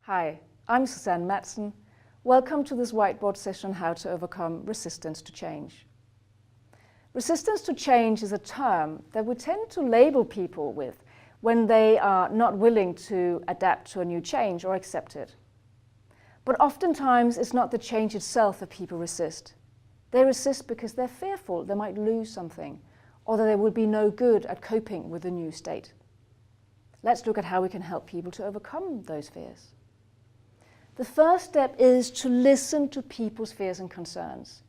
Hi, I'm Susanne Madsen. Welcome to this whiteboard session on how to overcome resistance to change. Resistance to change is a term that we tend to label people with when they are not willing to adapt to a new change or accept it. But oftentimes it's not the change itself that people resist. They resist because they're fearful they might lose something or that they will be no good at coping with the new state. Let's look at how we can help people to overcome those fears. The first step is to listen to people's fears and concerns.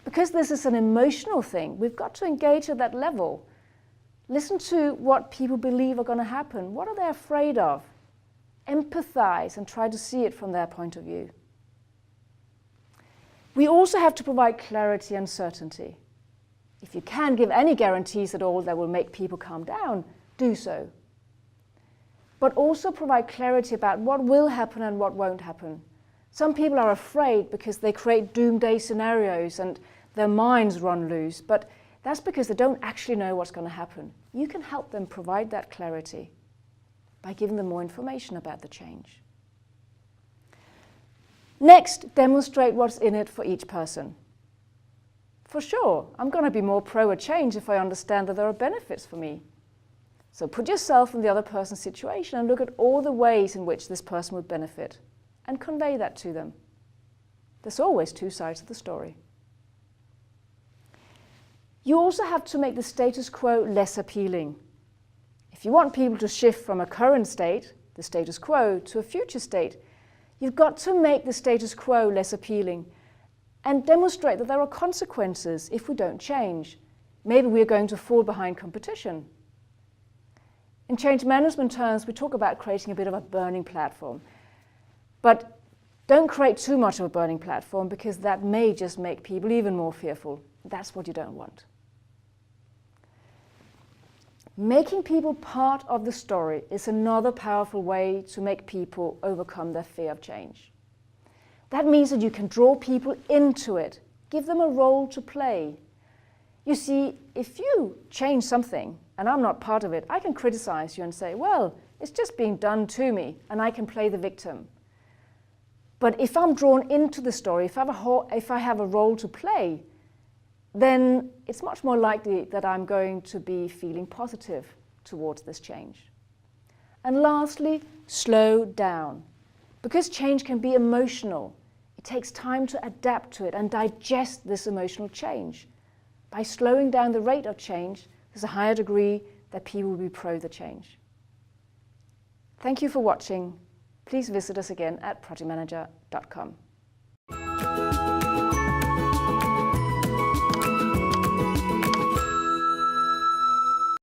Because this is an emotional thing, we've got to engage at that level. Listen to what people believe are going to happen. What are they afraid of? Empathize and try to see it from their point of view. We also have to provide clarity and certainty. If you can give any guarantees at all that will make people calm down, do so. But also provide clarity about what will happen and what won't happen. Some people are afraid because they create doomsday scenarios and their minds run loose, but that's because they don't actually know what's going to happen. You can help them provide that clarity by giving them more information about the change. Next, demonstrate what's in it for each person. For sure, I'm going to be more pro a change if I understand that there are benefits for me. So put yourself in the other person's situation and look at all the ways in which this person would benefit and convey that to them. There's always two sides of the story. You also have to make the status quo less appealing. If you want people to shift from a current state, the status quo, to a future state, you've got to make the status quo less appealing and demonstrate that there are consequences if we don't change. Maybe we're going to fall behind competition. In change management terms, we talk about creating a bit of a burning platform. But don't create too much of a burning platform because that may just make people even more fearful. That's what you don't want. Making people part of the story is another powerful way to make people overcome their fear of change. That means that you can draw people into it, give them a role to play. You see, if you change something and I'm not part of it, I can criticize you and say, well, it's just being done to me, and I can play the victim. But if I'm drawn into the story, if I have a role to play, then it's much more likely that I'm going to be feeling positive towards this change. And lastly, slow down. Because change can be emotional, it takes time to adapt to it and digest this emotional change. By slowing down the rate of change, there's a higher degree that people will be pro the change. Thank you for watching. Please visit us again at projectmanager.com.